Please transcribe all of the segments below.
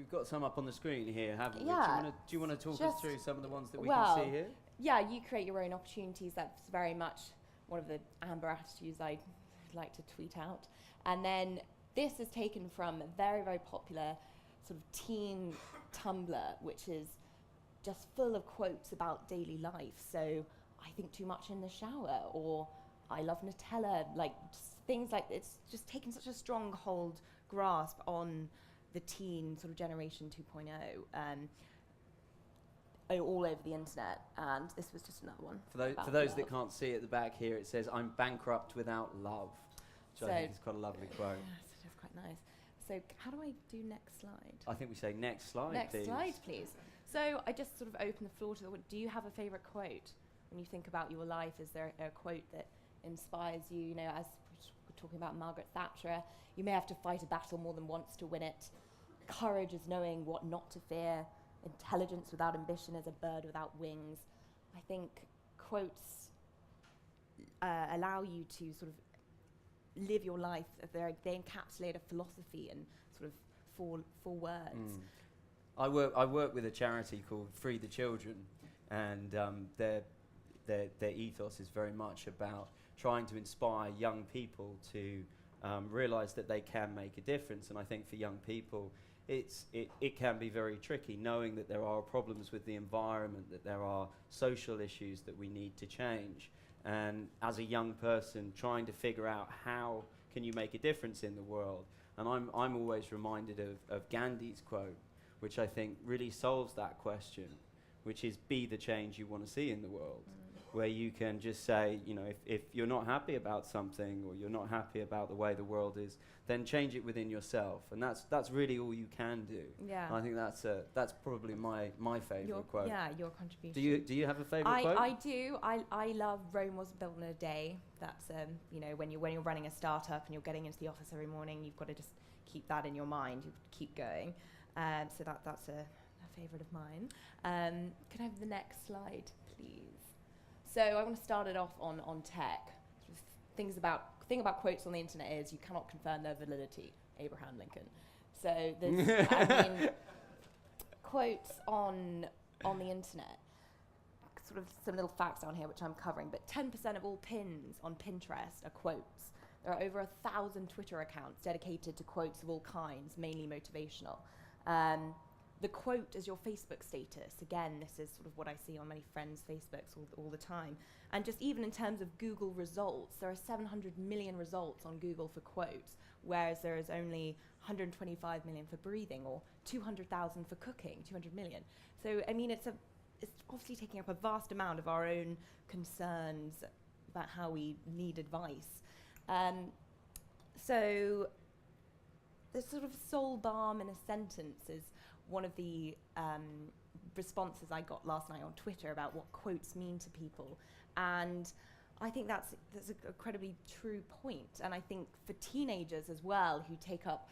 we've got some up on the screen here, haven't Yeah. we? Do you want to talk us through some of the ones that we well, can see here? Yeah, you create your own opportunities. That's very much one of the Amber attitudes I like to tweet out. And then this is taken from a very, very popular sort of teen Tumblr, which is just full of quotes about daily life. So I think too much in the shower, or I love Nutella, like just things like it's just taken such a stronghold grasp on the teen sort of generation 2.0 all over the internet, and this was just another one. For those that can't see at the back here, it says, "I'm bankrupt without love," which I think is quite a lovely quote. Yes, it is quite nice. So how do I do next slide? I think we say next slide, please. Next slide, please. So I just sort of open the floor to do you have a favourite quote? When you think about your life, is there a quote that inspires you? You know, as we're talking about Margaret Thatcher, you may have to fight a battle more than once to win it. Courage is knowing what not to fear. Intelligence without ambition is a bird without wings. I think quotes allow you to sort of live your life. They encapsulate a philosophy and sort of four words. I work with a charity called Free the Children, and their ethos is very much about trying to inspire young people to realise that they can make a difference. And I think for young people, it can be very tricky, knowing that there are problems with the environment, that there are social issues that we need to change. And as a young person, trying to figure out how can you make a difference in the world. And I'm always reminded of Gandhi's quote, which I think really solves that question, which is be the change you want to see in the world. Where you can just say, you know, if you're not happy about something, or you're not happy about the way the world is, then change it within yourself, and that's really all you can do. Yeah. And I think that's probably my favourite quote. Yeah, your contribution. Do you have a favourite quote? I do. I love Rome was built in a day. That's you know, when you're running a startup and you're getting into the office every morning, you've got to just keep that in your mind. You keep going. So that's a favourite of mine. Can I have the next slide, please? So I want to start it off on tech. The thing about quotes on the internet is you cannot confirm their validity. Abraham Lincoln. So there's quotes on the internet. Sort of some little facts down here which I'm covering, but 10% of all pins on Pinterest are quotes. There are over 1,000 Twitter accounts dedicated to quotes of all kinds, mainly motivational. The quote is your Facebook status. Again, this is sort of what I see on many friends' Facebooks all the time. And just even in terms of Google results, there are 700 million results on Google for quotes, whereas there is only 125 million for breathing, or 200,000 for cooking, 200 million. So, I mean, it's obviously taking up a vast amount of our own concerns about how we need advice. So the sort of soul balm in a sentence is one of the responses I got last night on Twitter about what quotes mean to people. And I think that's an incredibly true point. And I think for teenagers as well, who take up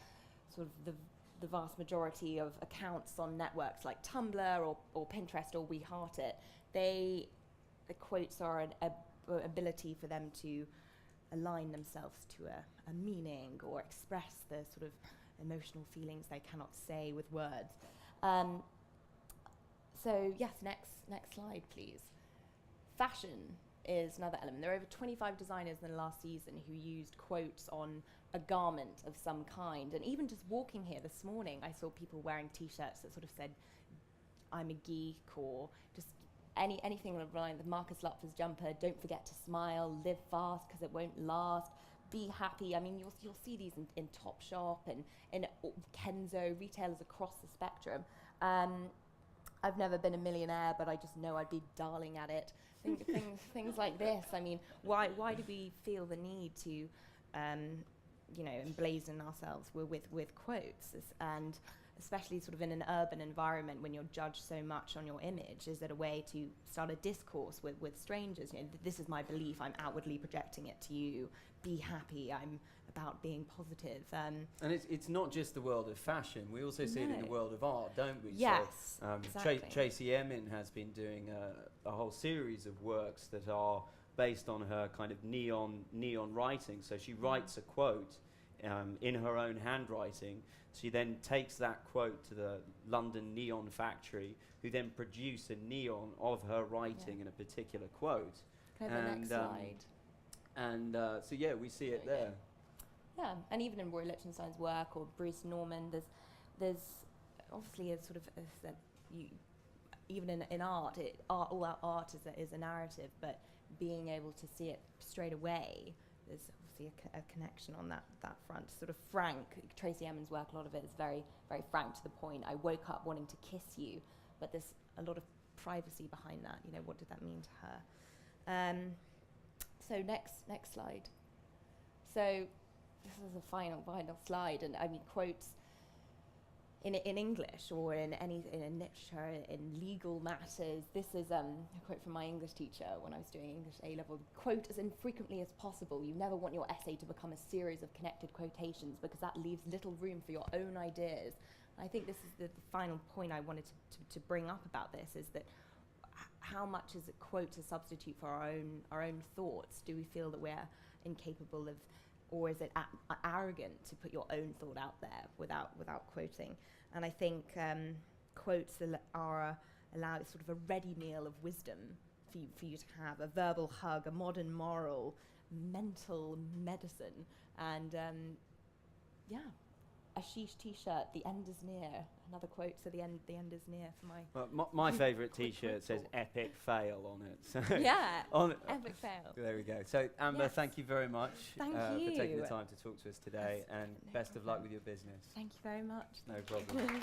sort of the vast majority of accounts on networks like Tumblr or Pinterest or We Heart It, the quotes are an ability for them to align themselves to a meaning or express the sort of emotional feelings they cannot say with words. So yes, next slide, please. Fashion is another element. There are over 25 designers in the last season who used quotes on a garment of some kind. And even just walking here this morning, I saw people wearing T-shirts that sort of said, "I'm a geek," or just anything like the Marcus Lutfer's jumper, "Don't forget to smile, live fast because it won't last, be happy." I mean, you'll see these in Topshop and in Kenzo, retailers across the spectrum. I've never been a millionaire, but I just know I'd be darling at it. Things like this. I mean, why do we feel the need to, emblazon ourselves with quotes? And especially sort of in an urban environment when you're judged so much on your image, is it a way to start a discourse with strangers? You know, this is my belief, I'm outwardly projecting it to you. Be happy, I'm about being positive. And it's not just the world of fashion, we also see it in the world of art, don't we? Yes, so, exactly. Tracy Emin has been doing a whole series of works that are based on her kind of neon writing. So she writes a quote in her own handwriting. She then takes that quote to the London neon factory, who then produce a neon of her writing in a particular quote. Can I have the next slide? And so yeah, we see it there. Yeah, and even in Roy Lichtenstein's work or Bruce Norman, there's obviously a sort of even in art, all our art is a narrative, but being able to see it straight away, there's obviously a connection on that front. Sort of frank. Tracy Emin's work, a lot of it is very, very frank to the point. I woke up wanting to kiss you, but there's a lot of privacy behind that. You know, what did that mean to her? So next slide. So this is the final slide, and I mean quotes in English or in literature, in legal matters. This is a quote from my English teacher when I was doing English A-level. Quote as infrequently as possible. You never want your essay to become a series of connected quotations, because that leaves little room for your own ideas. And I think this is the final point I wanted to bring up about this, is that how much is a quote a substitute for our own thoughts? Do we feel that we're incapable of, or is it arrogant to put your own thought out there without quoting? And I think quotes allow sort of a ready meal of wisdom for you to have, a verbal hug, a modern moral, mental medicine, and a sheesh T-shirt. The end is near. Another quote. So the end is near for my. Well, my favourite T-shirt says "epic fail" on it. So yeah, epic fail. There we go. So Amber, thank you very much for taking the time to talk to us today, and best of luck with your business. Thank you very much. No problem.